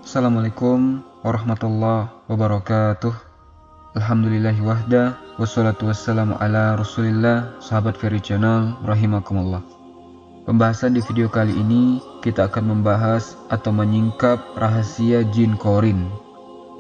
Assalamualaikum warahmatullahi wabarakatuh. Alhamdulillahi wahda, wassalatu wassalamu ala rasulillah. Sahabat Ferry Channel, rahimakumullah. Pembahasan di video kali ini kita akan membahas atau menyingkap rahasia jin korin,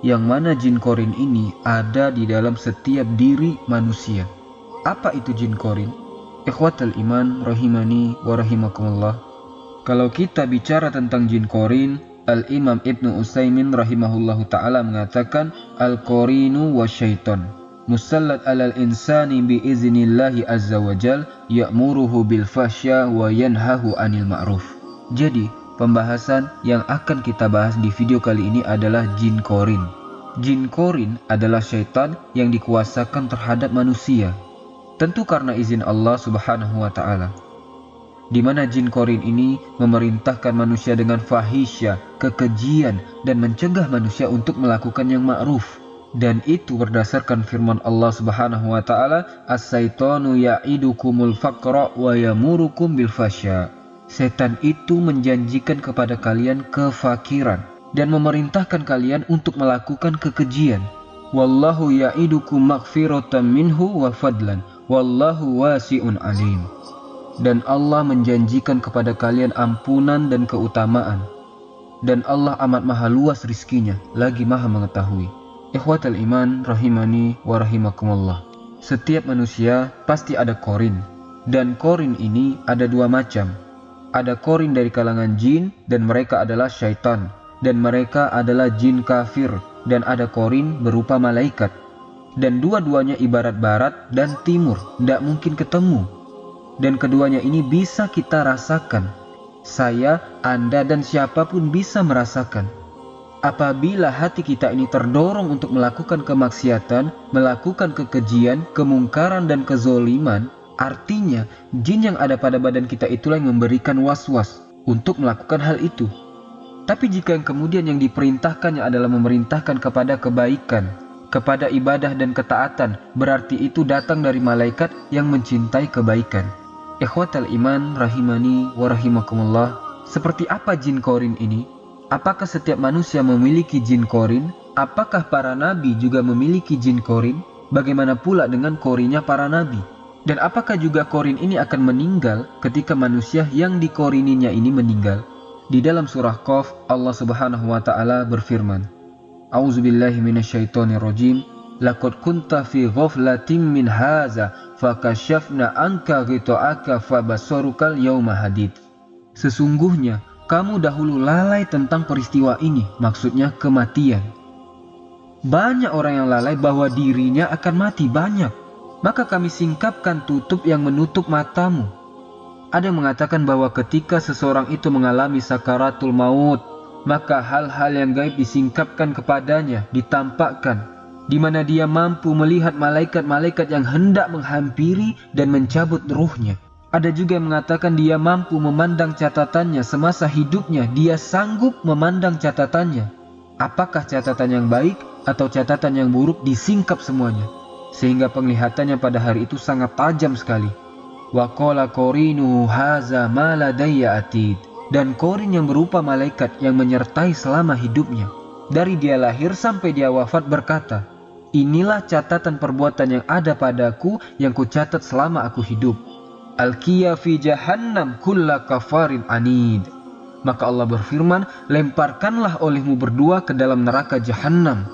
yang mana jin korin ini ada di dalam setiap diri manusia. Apa itu jin korin? Ikhwatal iman rahimani wa rahimakumullah. Kalau kita bicara tentang jin korin, Al-Imam Ibnu Utsaimin rahimahullahu ta'ala mengatakan Al-Qorinu wa syaitan musallat alal insani biiznillahi azza wa jal ya'muruhu bil fahsya wa yanhahu anil ma'ruf. Jadi pembahasan yang akan kita bahas di video kali ini adalah jin korin. Jin korin adalah syaitan yang dikuasakan terhadap manusia, tentu karena izin Allah subhanahu wa ta'ala, di mana jin korin ini memerintahkan manusia dengan fahisya, kekejian, dan mencegah manusia untuk melakukan yang ma'ruf. Dan itu berdasarkan firman Allah subhanahu wa ta'ala, As-syaitanu ya'idukumul faqra wa yamurukum bil fasya. Setan itu menjanjikan kepada kalian kefakiran dan memerintahkan kalian untuk melakukan kekejian. Wallahu ya'idukum maghfiratan minhu wa fadlan, wallahu wasi'un alim. Dan Allah menjanjikan kepada kalian ampunan dan keutamaan. Dan Allah amat maha luas rizkinya, lagi maha mengetahui. Ikhwatal iman rahimani wa rahimakumullah. Setiap manusia pasti ada korin. Dan korin ini ada dua macam. Ada korin dari kalangan jin dan mereka adalah syaitan. Dan mereka adalah jin kafir. Dan ada korin berupa malaikat. Dan dua-duanya ibarat barat dan timur, tidak mungkin ketemu. Dan keduanya ini bisa kita rasakan. Saya, Anda, dan siapapun bisa merasakan. Apabila hati kita ini terdorong untuk melakukan kemaksiatan, melakukan kekejian, kemungkaran, dan kezoliman, artinya jin yang ada pada badan kita itulah yang memberikan was-was untuk melakukan hal itu. Tapi jika yang kemudian yang diperintahkannya adalah memerintahkan kepada kebaikan, kepada ibadah dan ketaatan, berarti itu datang dari malaikat yang mencintai kebaikan. Ikhwatal iman rahimani wa rahimakumullah. Seperti apa jin korin ini? Apakah setiap manusia memiliki jin korin? Apakah para nabi juga memiliki jin korin? Bagaimana pula dengan korinnya para nabi? Dan apakah juga korin ini akan meninggal ketika manusia yang dikorininya ini meninggal? Di dalam surah Qaf, Allah subhanahu wa ta'ala berfirman, A'udzubillahi minasyaitonirrajim. Laqad kunta fi ghaflatin min haza fakashafna anka ghita'aka fabasarukal yawma hadid. Sesungguhnya kamu dahulu lalai tentang peristiwa ini, maksudnya kematian. Banyak orang yang lalai bahwa dirinya akan mati, banyak. Maka kami singkapkan tutup yang menutup matamu. Ada yang mengatakan bahwa ketika seseorang itu mengalami sakaratul maut, maka hal-hal yang gaib disingkapkan kepadanya, ditampakkan, di mana dia mampu melihat malaikat-malaikat yang hendak menghampiri dan mencabut ruhnya. Ada juga yang mengatakan dia mampu memandang catatannya semasa hidupnya, dia sanggup memandang catatannya. Apakah catatan yang baik atau catatan yang buruk, disingkap semuanya. Sehingga penglihatannya pada hari itu sangat tajam sekali. Wa qala qorinuhu haza ma ladayya atid. Dan korin yang berupa malaikat yang menyertai selama hidupnya, dari dia lahir sampai dia wafat, berkata, inilah catatan perbuatan yang ada padaku yang kucatat selama aku hidup. Alqiya fi jahannam kulla kafarin anid. Maka Allah berfirman, lemparkanlah olehmu berdua ke dalam neraka jahannam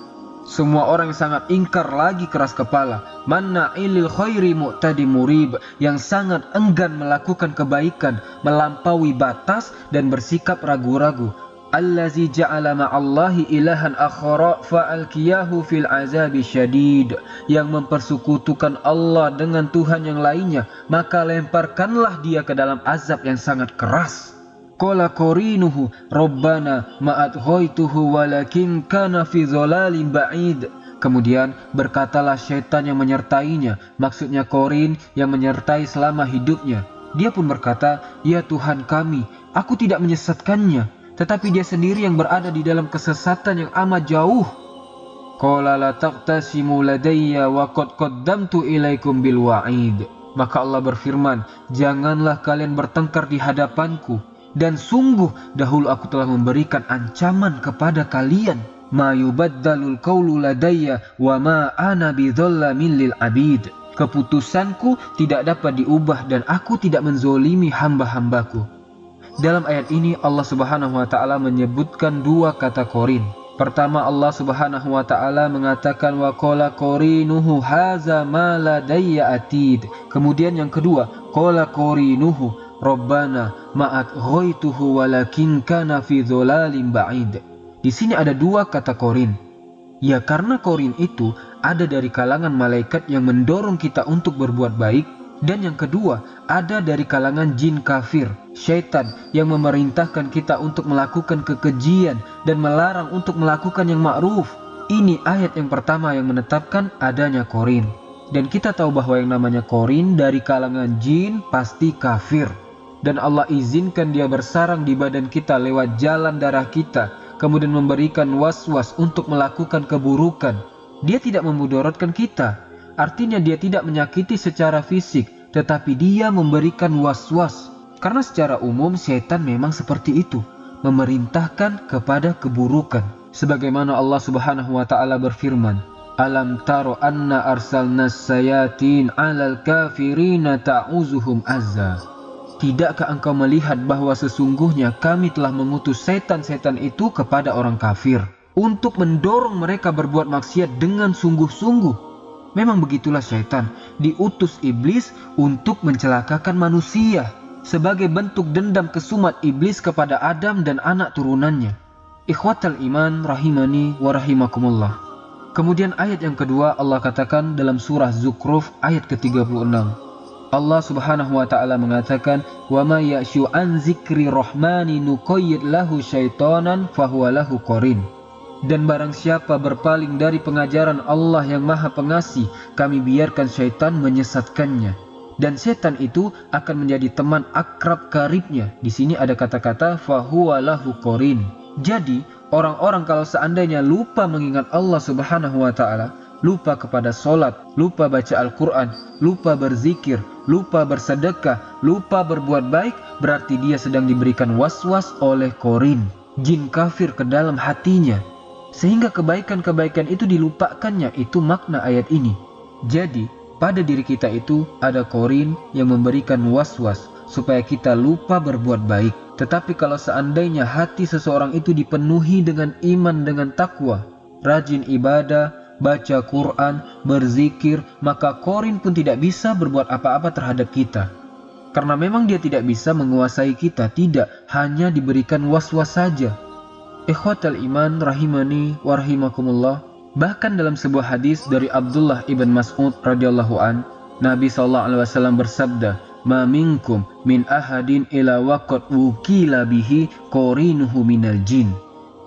semua orang yang sangat ingkar lagi keras kepala, manna'ilil khairi mu'tadi murib, yang sangat enggan melakukan kebaikan, melampaui batas dan bersikap ragu-ragu. Allazi ja'ala ma'allahi ilahan akhara fa'alqiyahu fil azabi syadid, yang mempersekutukan Allah dengan Tuhan yang lainnya, maka lemparkanlah dia ke dalam azab yang sangat keras. Qala qorinuhu rabbana ma'adghaituhu walakin kana fi dhalalin ba'id. Kemudian berkatalah syaitan yang menyertainya, maksudnya korin yang menyertai selama hidupnya, dia pun berkata, ya Tuhan kami, aku tidak menyesatkannya, tetapi dia sendiri yang berada di dalam kesesatan yang amat jauh. Qala la taqtasimu ladayya wa qad qaddamtu ilaikum bil wa'id. Maka Allah berfirman, janganlah kalian bertengkar di hadapanku. Dan sungguh dahulu aku telah memberikan ancaman kepada kalian. Ma yubaddalul qawlu ladayya wa ma ana bidzallamin lil abid. Keputusanku tidak dapat diubah dan aku tidak menzolimi hamba-hambaku. Dalam ayat ini Allah Subhanahu wa taala menyebutkan dua kata qarin. Pertama, Allah Subhanahu wa taala mengatakan wa qala qarinuhu haza ma ladayya atid. Kemudian yang kedua, qala qarinuhu Rabbana ma'at ghaituhu walakin kana fi dhalalim ba'id. Di sini ada dua kata qarin. Ya, karena qarin itu ada dari kalangan malaikat yang mendorong kita untuk berbuat baik, dan yang kedua ada dari kalangan jin kafir, syaitan yang memerintahkan kita untuk melakukan kekejian dan melarang untuk melakukan yang ma'ruf. Ini ayat yang pertama yang menetapkan adanya qarin. Dan kita tahu bahwa yang namanya qarin dari kalangan jin pasti kafir. Dan Allah izinkan dia bersarang di badan kita lewat jalan darah kita, kemudian memberikan was-was untuk melakukan keburukan. Dia tidak memudaratkan kita, artinya dia tidak menyakiti secara fisik, tetapi dia memberikan was-was. Karena secara umum syaitan memang seperti itu, memerintahkan kepada keburukan. Sebagaimana Allah Subhanahu wa taala berfirman, Alam taro anna arsalna sayatin alal kafirina ta'uzuhum azza. Tidakkah engkau melihat bahwa sesungguhnya kami telah mengutus setan-setan itu kepada orang kafir untuk mendorong mereka berbuat maksiat dengan sungguh-sungguh? Memang begitulah syaitan, diutus iblis untuk mencelakakan manusia sebagai bentuk dendam kesumat iblis kepada Adam dan anak turunannya. Ikhwatal iman rahimani wa rahimakumullah. Kemudian ayat yang kedua Allah katakan dalam surah Zukhruf ayat ke-36. Allah Subhanahu wa taala mengatakan, "Wa may ya'shu an dzikri rahmani nuqayyid lahu syaitanan fahuwa lahu qarin." Dan barang siapa berpaling dari pengajaran Allah yang Maha Pengasih, kami biarkan syaitan menyesatkannya. Dan setan itu akan menjadi teman akrab karibnya. Di sini ada kata-kata fahuwa lahu qarin. Jadi, orang-orang kalau seandainya lupa mengingat Allah Subhanahu wa taala, lupa kepada solat, lupa baca Al-Quran, lupa berzikir, lupa bersedekah, lupa berbuat baik, berarti dia sedang diberikan was-was oleh qarin, jin kafir ke dalam hatinya. Sehingga kebaikan-kebaikan itu dilupakannya, itu makna ayat ini. Jadi, pada diri kita itu ada qarin yang memberikan was-was supaya kita lupa berbuat baik. Tetapi kalau seandainya hati seseorang itu dipenuhi dengan iman, dengan takwa, rajin ibadah, baca Quran, berzikir, maka qarin pun tidak bisa berbuat apa-apa terhadap kita. Karena memang dia tidak bisa menguasai kita, tidak, hanya diberikan was-was saja. Ikhwatal iman rahimani wa rahimakumullah. Bahkan dalam sebuah hadis dari Abdullah ibn Mas'ud radhiyallahu an, Nabi SAW bersabda, "Ma minkum min ahadin ila waqad wukila bihi qarinuhu minal jin."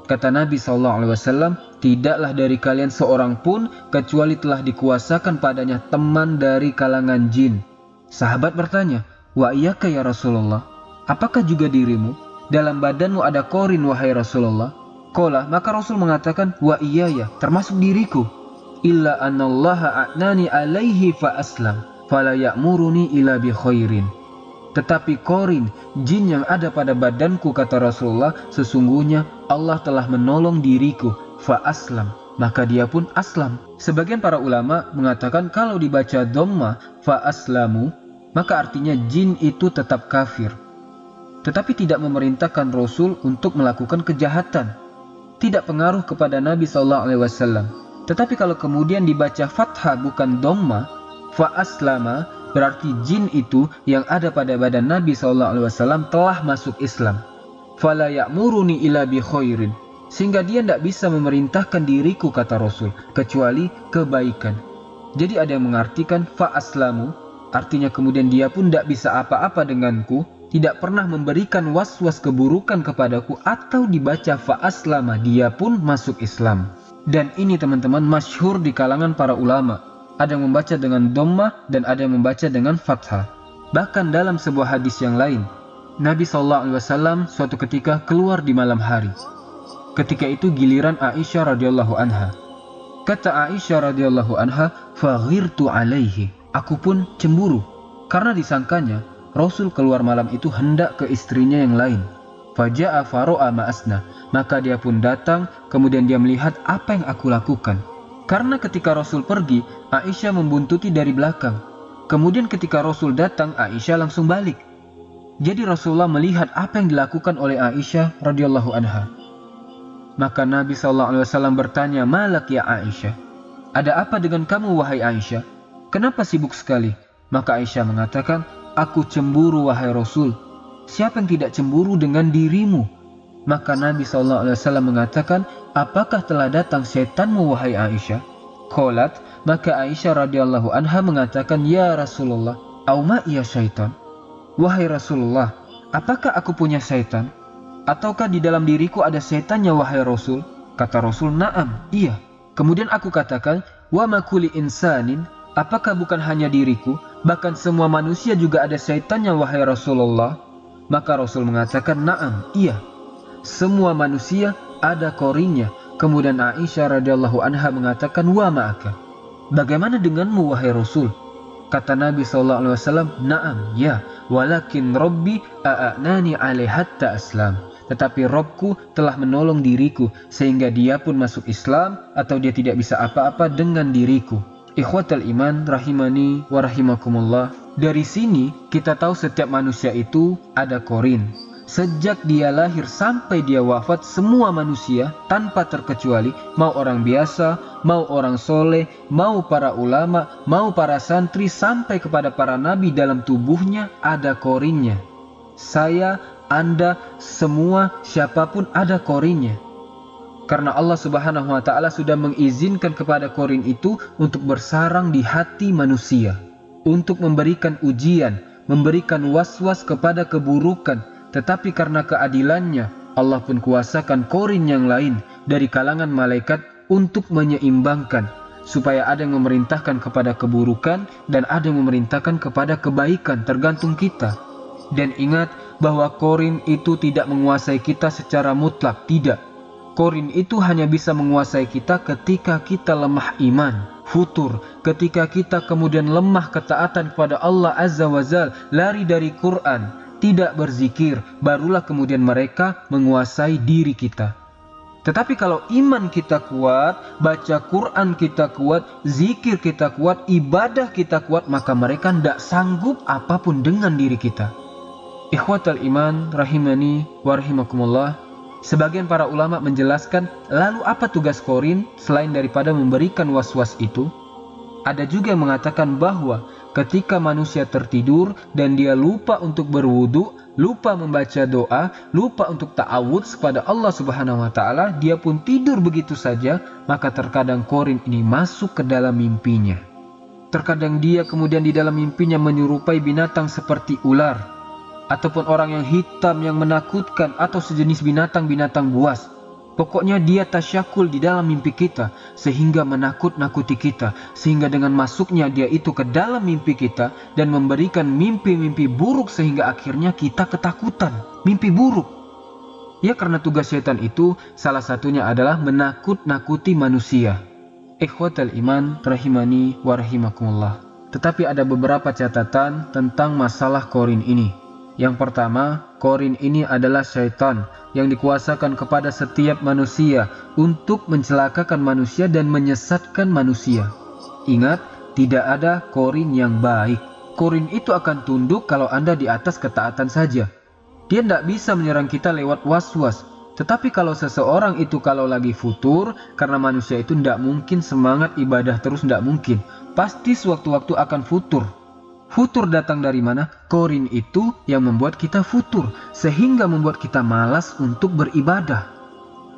Kata Nabi SAW, tidaklah dari kalian seorang pun kecuali telah dikuasakan padanya teman dari kalangan jin. Sahabat bertanya, "Wa iyyaka ya Rasulullah? Apakah juga dirimu? Dalam badanmu ada qarin wahai Rasulullah?" Qala, maka Rasul mengatakan, "Wa iyaya, termasuk diriku. Illa anallaha a'nani alaihi fa aslam, fala ya'muruni illa bi khairin." Tetapi qarin, jin yang ada pada badanku, kata Rasulullah, sesungguhnya Allah telah menolong diriku, fa aslam, maka dia pun aslam. Sebagian para ulama mengatakan kalau dibaca dhamma fa aslamu, maka artinya jin itu tetap kafir. Tetapi tidak memerintahkan Rasul untuk melakukan kejahatan. Tidak pengaruh kepada Nabi SAW. Tetapi kalau kemudian dibaca fathah bukan dhamma, fa aslama, berarti jin itu yang ada pada badan Nabi SAW telah masuk Islam. Fala ya'muruni illa bi khairin, sehingga dia tidak bisa memerintahkan diriku, kata Rasul, kecuali kebaikan. Jadi ada yang mengartikan fa aslamu, artinya kemudian dia pun tidak bisa apa-apa denganku, tidak pernah memberikan was-was keburukan kepadaku, atau dibaca fa aslama, dia pun masuk Islam. Dan ini teman-teman masyhur di kalangan para ulama. Ada yang membaca dengan dhammah dan ada yang membaca dengan fathah. Bahkan dalam sebuah hadis yang lain, Nabi SAW suatu ketika keluar di malam hari. Ketika itu giliran Aisyah radhiyallahu anha. Kata Aisyah radhiyallahu anha, "Faghirtu alaihi." Aku pun cemburu karena disangkanya Rasul keluar malam itu hendak ke istrinya yang lain. Faja'a faro'a ma'asna. Maka dia pun datang, kemudian dia melihat apa yang aku lakukan. Karena ketika Rasul pergi, Aisyah membuntuti dari belakang. Kemudian ketika Rasul datang, Aisyah langsung balik. Jadi Rasulullah melihat apa yang dilakukan oleh Aisyah radhiyallahu anha. Maka Nabi SAW bertanya, "Malak ya Aisyah? Ada apa dengan kamu wahai Aisyah? Kenapa sibuk sekali?" Maka Aisyah mengatakan, "Aku cemburu wahai Rasul. Siapa yang tidak cemburu dengan dirimu?" Maka Nabi SAW mengatakan, "Apakah telah datang setanmu wahai Aisyah?" Qalat, maka Aisyah radhiyallahu anha mengatakan, "Ya Rasulullah, au ma iya syaitan?" Wahai Rasulullah, apakah aku punya syaitan? Ataukah di dalam diriku ada setannya wahai Rasul? Kata Rasul, "Na'am, iya." Kemudian aku katakan, "Wa ma kulli insanin?" Apakah bukan hanya diriku, bahkan semua manusia juga ada syaitannya wahai Rasulullah? Maka Rasul mengatakan, "Na'am, iya. Semua manusia ada korinnya." Kemudian Aisyah radhiyallahu anha mengatakan, "Wa ma'aka? Bagaimana denganmu wahai Rasul?" Kata Nabi SAW, "Na'am, ya, walakin Rabbi a'anani alaih hatta aslam." Tetapi Robku telah menolong diriku sehingga dia pun masuk Islam, atau dia tidak bisa apa-apa dengan diriku. Ikhwatal iman rahimani wa rahimakumullah. Dari sini kita tahu setiap manusia itu ada korin. Sejak dia lahir sampai dia wafat, semua manusia tanpa terkecuali, mau orang biasa, mau orang soleh, mau para ulama, mau para santri, sampai kepada para nabi, dalam tubuhnya ada korinnya. Saya, Anda, semua, siapapun ada korinnya. Karena Allah Subhanahu wa ta'ala sudah mengizinkan kepada korin itu untuk bersarang di hati manusia, untuk memberikan ujian, memberikan was-was kepada keburukan. Tetapi karena keadilannya, Allah pun kuasakan korin yang lain dari kalangan malaikat untuk menyeimbangkan, supaya ada yang memerintahkan kepada keburukan dan ada yang memerintahkan kepada kebaikan, tergantung kita. Dan ingat bahwa korin itu tidak menguasai kita secara mutlak, tidak. Korin itu hanya bisa menguasai kita ketika kita lemah iman, futur, ketika kita kemudian lemah ketaatan kepada Allah Azza wa Jalla, lari dari Quran, tidak berzikir, barulah kemudian mereka menguasai diri kita. Tetapi kalau iman kita kuat, baca Quran kita kuat, zikir kita kuat, ibadah kita kuat, maka mereka tidak sanggup apapun dengan diri kita. Ikhwatal iman rahimani wa rahimakumullah. Sebagian para ulama menjelaskan, lalu apa tugas korin selain daripada memberikan was-was itu? Ada juga yang mengatakan bahwa ketika manusia tertidur dan dia lupa untuk berwudu, lupa membaca doa, lupa untuk ta'awudz kepada Allah Subhanahu wa ta'ala, dia pun tidur begitu saja, maka terkadang korin ini masuk ke dalam mimpinya. Terkadang dia kemudian di dalam mimpinya menyerupai binatang seperti ular, ataupun orang yang hitam yang menakutkan, atau sejenis binatang-binatang buas. Pokoknya dia tasyakul di dalam mimpi kita sehingga menakut-nakuti kita, sehingga dengan masuknya dia itu ke dalam mimpi kita dan memberikan mimpi-mimpi buruk sehingga akhirnya kita ketakutan, mimpi buruk. Ya, karena tugas syaitan itu salah satunya adalah menakut-nakuti manusia. Ikhwatal iman rahimani wa rahimakumullah. Tetapi ada beberapa catatan tentang masalah korin ini. Yang pertama, korin ini adalah syaitan yang dikuasakan kepada setiap manusia untuk mencelakakan manusia dan menyesatkan manusia. Ingat, tidak ada korin yang baik. Korin itu akan tunduk kalau Anda di atas ketaatan saja. Dia tidak bisa menyerang kita lewat was-was. Tetapi kalau seseorang itu kalau lagi futur, karena manusia itu tidak mungkin semangat ibadah terus, tidak mungkin. Pasti sewaktu-waktu akan futur. Futur datang dari mana? Korin itu yang membuat kita futur, sehingga membuat kita malas untuk beribadah.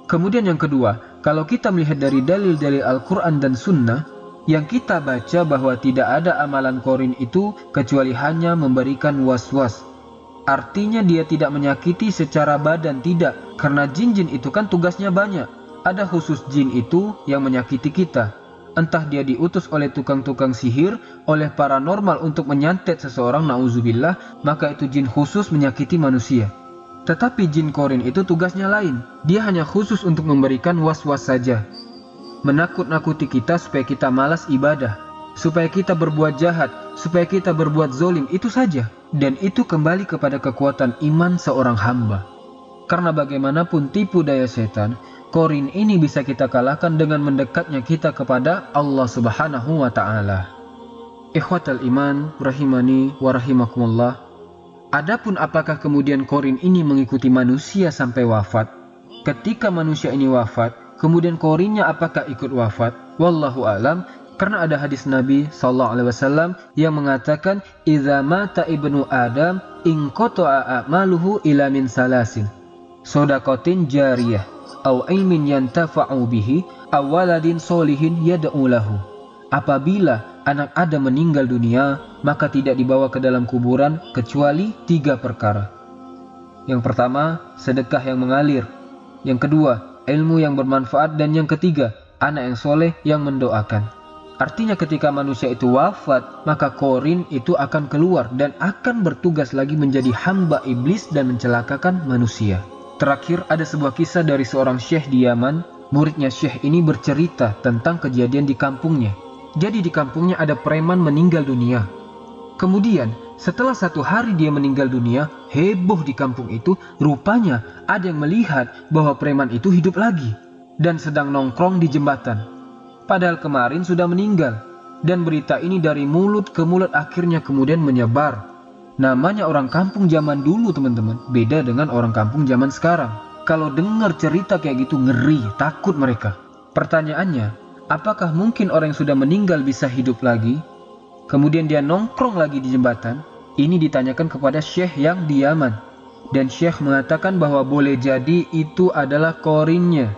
Kemudian yang kedua, kalau kita melihat dari dalil-dalil Al-Quran dan Sunnah, yang kita baca bahwa tidak ada amalan korin itu kecuali hanya memberikan was-was. Artinya dia tidak menyakiti secara badan, tidak. Karena jin-jin itu kan tugasnya banyak. Ada khusus jin itu yang menyakiti kita. Entah dia diutus oleh tukang-tukang sihir, oleh paranormal untuk menyantet seseorang, na'udzubillah, maka itu jin khusus menyakiti manusia. Tetapi jin korin itu tugasnya lain. Dia hanya khusus untuk memberikan was-was saja, menakut-nakuti kita supaya kita malas ibadah, supaya kita berbuat jahat, supaya kita berbuat zolim, itu saja. Dan itu kembali kepada kekuatan iman seorang hamba. Karena bagaimanapun tipu daya setan, korin ini bisa kita kalahkan dengan mendekatnya kita kepada Allah Subhanahu wa Ta'ala. Ikhwatal iman, rahimani wa rahimakumullah. Adapun apakah kemudian korin ini mengikuti manusia sampai wafat? Ketika manusia ini wafat, kemudian korinnya apakah ikut wafat? Wallahu alam. Karena ada hadis Nabi SAW yang mengatakan, "Idza mata ibnu Adam, inqata'a a'maluhu ila min salasin. Shadaqatin jariyah, aw ilmin yantafa'u bihi, aw waladin sholihin yad'u lahu." Apabila anak Adam meninggal dunia, maka tidak dibawa ke dalam kuburan kecuali 3 perkara. Yang pertama, sedekah yang mengalir. Yang kedua, ilmu yang bermanfaat. Dan yang ketiga, anak yang soleh yang mendoakan. Artinya ketika manusia itu wafat, maka korin itu akan keluar dan akan bertugas lagi menjadi hamba iblis dan mencelakakan manusia. Terakhir, ada sebuah kisah dari seorang syekh di Yaman. Muridnya syekh ini bercerita tentang kejadian di kampungnya. Jadi di kampungnya ada preman meninggal dunia. Kemudian setelah 1 hari dia meninggal dunia, heboh di kampung itu. Rupanya ada yang melihat bahwa preman itu hidup lagi dan sedang nongkrong di jembatan. Padahal kemarin sudah meninggal. Dan berita ini dari mulut ke mulut akhirnya kemudian menyebar. Namanya orang kampung zaman dulu teman-teman, beda dengan orang kampung zaman sekarang. Kalau dengar cerita kayak gitu ngeri, takut mereka. Pertanyaannya, apakah mungkin orang yang sudah meninggal bisa hidup lagi? Kemudian dia nongkrong lagi di jembatan. Ini ditanyakan kepada syekh yang di Yaman. Dan syekh mengatakan bahwa boleh jadi itu adalah korinnya.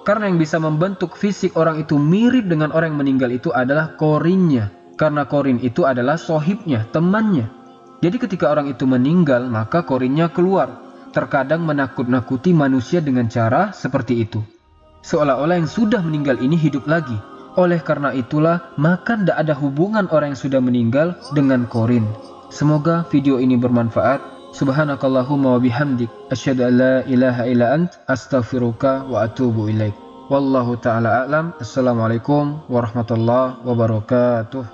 Karena yang bisa membentuk fisik orang itu mirip dengan orang yang meninggal itu adalah korinnya. Karena korin itu adalah sohibnya, temannya. Jadi ketika orang itu meninggal, maka korinnya keluar. Terkadang menakut-nakuti manusia dengan cara seperti itu. Seolah-olah yang sudah meninggal ini hidup lagi. Oleh karena itulah, maka tidak ada hubungan orang yang sudah meninggal dengan korin. Semoga video ini bermanfaat. Subhanakallahumma wa bihamdik, asyhadu an la ilaha illa ant, astaghfiruka wa atubu ilaik. Wallahu ta'ala a'lam. Assalamualaikum warahmatullahi wabarakatuh.